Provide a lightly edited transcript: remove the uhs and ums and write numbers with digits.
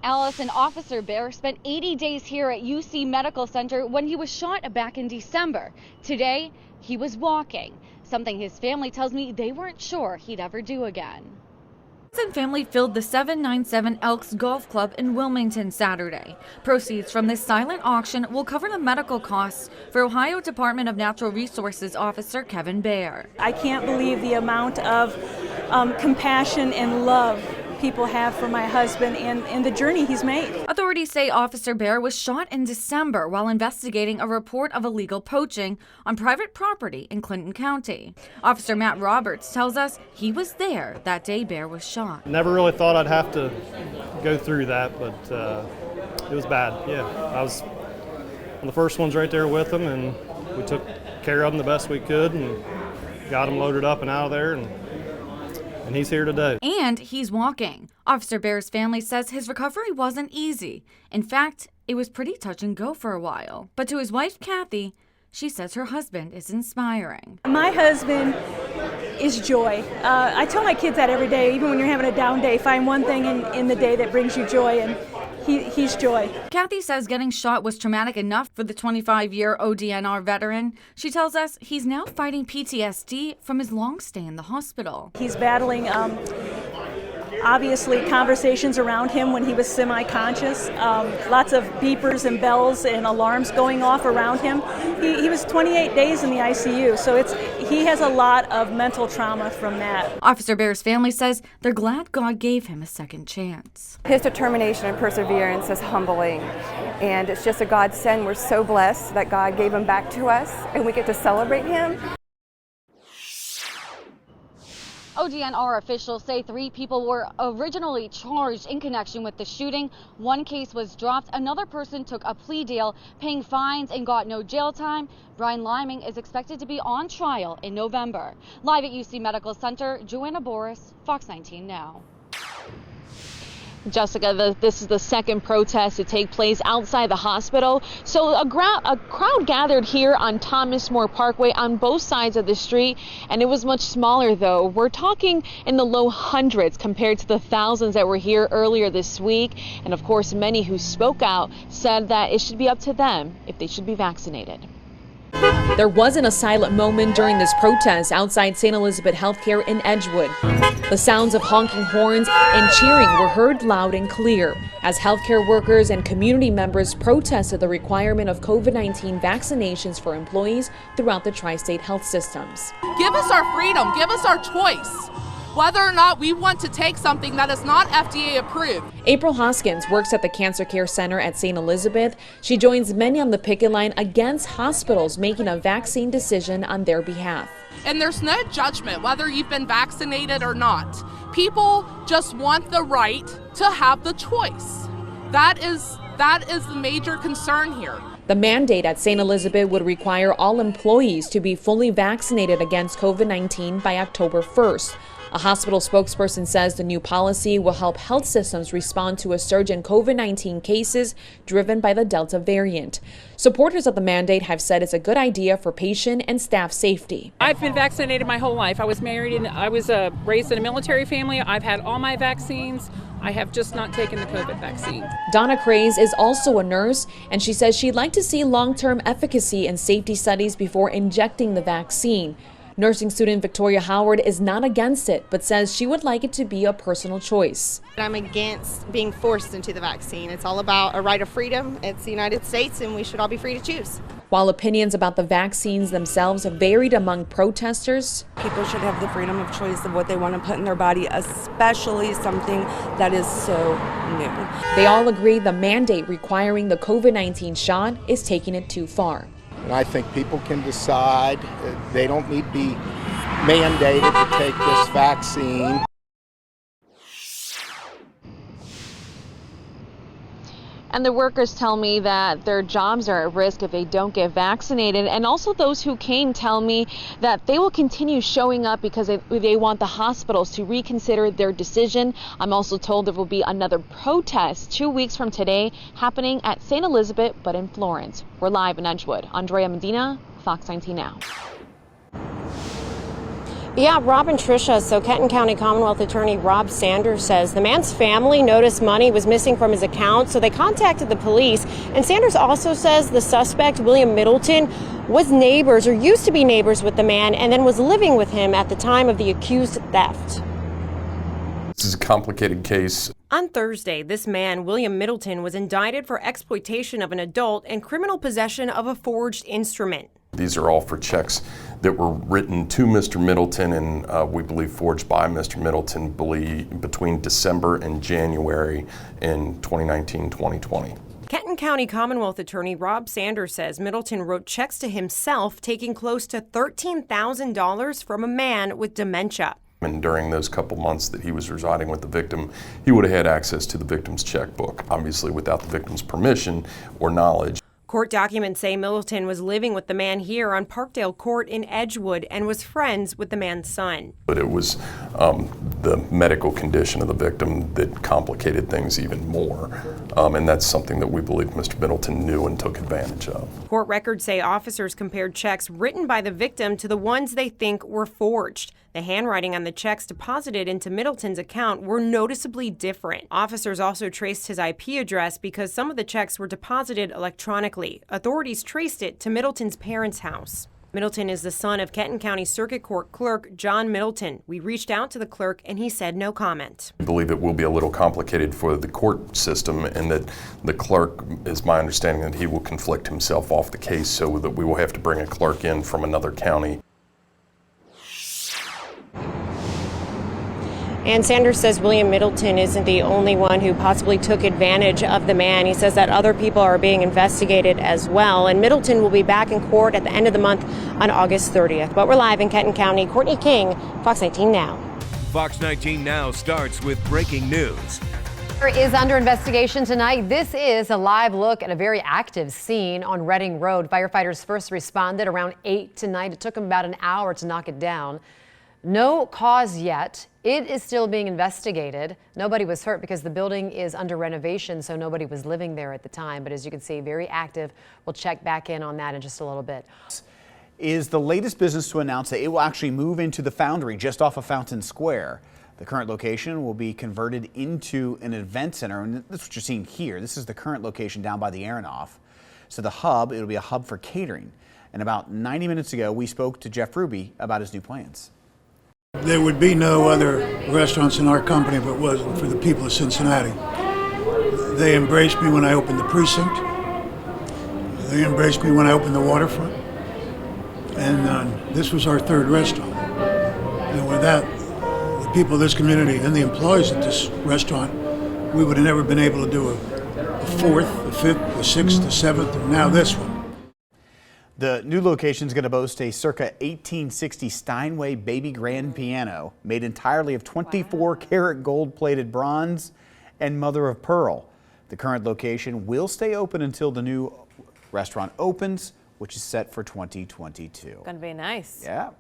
Allison, Officer Bear spent 80 days here at UC Medical Center when he was shot back in December. Today, he was walking, something his family tells me they weren't sure he'd ever do again. And family filled the 797 Elks Golf Club in Wilmington Saturday. Proceeds from this silent auction will cover the medical costs for Ohio Department of Natural Resources Officer Kevin Bear. I can't believe the amount of compassion and love people have for my husband and the journey he's made. Authorities say Officer Bear was shot in December while investigating a report of illegal poaching on private property in Clinton County. Officer Matt Roberts tells us he was there that day Bear was shot. Never really thought I'd have to go through that, but it was bad. Yeah, I was one of the first ones right there with him, and we took care of him the best we could and got him loaded up and out of there. And he's here today. And he's walking. Officer Bear's family says his recovery wasn't easy. In fact, it was pretty touch and go for a while. But to his wife, Kathy, she says her husband is inspiring. My husband is joy. I tell my kids that every day, even when you're having a down day, find one thing in the day that brings you joy, and he's joy. Kathy says getting shot was traumatic enough for the 25-year ODNR veteran. She tells us he's now fighting PTSD from his long stay in the hospital. He's battling, obviously, conversations around him when he was semi-conscious, lots of beepers and bells and alarms going off around him. He was 28 days in the ICU, so he has a lot of mental trauma from that. Officer Bear's family says they're glad God gave him a second chance. His determination and perseverance is humbling, and it's just a godsend. We're so blessed that God gave him back to us, and we get to celebrate him. ODNR officials say 3 people were originally charged in connection with the shooting. One case was dropped. Another person took a plea deal, paying fines and got no jail time. Brian Liming is expected to be on trial in November. Live at UC Medical Center, Joanna Boris, Fox 19 Now. Jessica, this is the second protest to take place outside the hospital. So a crowd gathered here on Thomas More Parkway on both sides of the street, and it was much smaller though. We're talking in the low hundreds compared to the thousands that were here earlier this week. And of course, many who spoke out said that it should be up to them if they should be vaccinated. There wasn't a silent moment during this protest outside St. Elizabeth Healthcare in Edgewood. The sounds of honking horns and cheering were heard loud and clear as healthcare workers and community members protested the requirement of COVID-19 vaccinations for employees throughout the tri-state health systems. Give us our freedom, give us our choice, whether or not we want to take something that is not FDA approved. April Hoskins works at the Cancer Care Center at St. Elizabeth. She joins many on the picket line against hospitals making a vaccine decision on their behalf. And there's no judgment whether you've been vaccinated or not. People just want the right to have the choice. That is the major concern here. The mandate at St. Elizabeth would require all employees to be fully vaccinated against COVID-19 by October 1st. A hospital spokesperson says the new policy will help health systems respond to a surge in COVID-19 cases driven by the Delta variant. Supporters of the mandate have said it's a good idea for patient and staff safety. I've been vaccinated my whole life. I was married and I was raised in a military family. I've had all my vaccines. I have just not taken the COVID vaccine. Donna Craze is also a nurse, and she says she'd like to see long-term efficacy and safety studies before injecting the vaccine. Nursing student Victoria Howard is not against it, but says she would like it to be a personal choice. I'm against being forced into the vaccine. It's all about a right of freedom. It's the United States, and we should all be free to choose. While opinions about the vaccines themselves have varied among protesters, people should have the freedom of choice of what they want to put in their body, especially something that is so new. They all agree the mandate requiring the COVID-19 shot is taking it too far. And I think people can decide. They don't need to be mandated to take this vaccine. And the workers tell me that their jobs are at risk if they don't get vaccinated. And also those who came tell me that they will continue showing up because they want the hospitals to reconsider their decision. I'm also told there will be another protest 2 weeks from today happening at St. Elizabeth, but in Florence. We're live in Edgewood. Andrea Medina, Fox 19 Now. Yeah, Rob and Tricia. So Kenton County Commonwealth Attorney Rob Sanders says the man's family noticed money was missing from his account, so they contacted the police. And Sanders also says the suspect, William Middleton, was neighbors or used to be neighbors with the man and then was living with him at the time of the accused theft. This is a complicated case. On Thursday, this man, William Middleton, was indicted for exploitation of an adult and criminal possession of a forged instrument. These are all for checks that were written to Mr. Middleton and we believe forged by Mr. Middleton between December and January in 2019-2020. Kenton County Commonwealth Attorney Rob Sanders says Middleton wrote checks to himself, taking close to $13,000 from a man with dementia. And during those couple months that he was residing with the victim, he would have had access to the victim's checkbook, obviously without the victim's permission or knowledge. Court documents say Middleton was living with the man here on Parkdale Court in Edgewood and was friends with the man's son. But it was the medical condition of the victim that complicated things even more. And that's something that we believe Mr. Middleton knew and took advantage of. Court records say officers compared checks written by the victim to the ones they think were forged. The handwriting on the checks deposited into Middleton's account were noticeably different. Officers also traced his IP address because some of the checks were deposited electronically. Authorities traced it to Middleton's parents' house. Middleton is the son of Kenton County Circuit Court Clerk John Middleton. We reached out to the clerk and he said no comment. I believe it will be a little complicated for the court system and that the clerk, is my understanding, that he will conflict himself off the case so that we will have to bring a clerk in from another county. And Sanders says William Middleton isn't the only one who possibly took advantage of the man. He says that other people are being investigated as well. And Middleton will be back in court at the end of the month on August 30th. But we're live in Kenton County. Courtney King, Fox 19 Now. Fox 19 Now starts with breaking news. Is under investigation tonight. This is a live look at a very active scene on Reading Road. Firefighters first responded around 8 tonight. It took them about an hour to knock it down. No cause yet. It is still being investigated. Nobody was hurt because the building is under renovation, so nobody was living there at the time. But as you can see, very active. We'll check back in on that in just a little bit. Is the latest business to announce that it will actually move into the Foundry just off of Fountain Square. The current location will be converted into an event center, and that's what you're seeing here. This is the current location down by the Aronoff. So the hub, it'll be a hub for catering. And about 90 minutes ago, we spoke to Jeff Ruby about his new plans. There would be no other restaurants in our company if it wasn't for the people of Cincinnati. They embraced me when I opened the precinct. They embraced me when I opened the waterfront. And this was our third restaurant. And with that, the people of this community and the employees at this restaurant, we would have never been able to do a fourth, a fifth, a sixth, a seventh, and now this one. The new location is going to boast a circa 1860 Steinway baby grand piano made entirely of 24-karat gold-plated bronze and mother of pearl. The current location will stay open until the new restaurant opens, which is set for 2022. Gonna be nice. Yeah.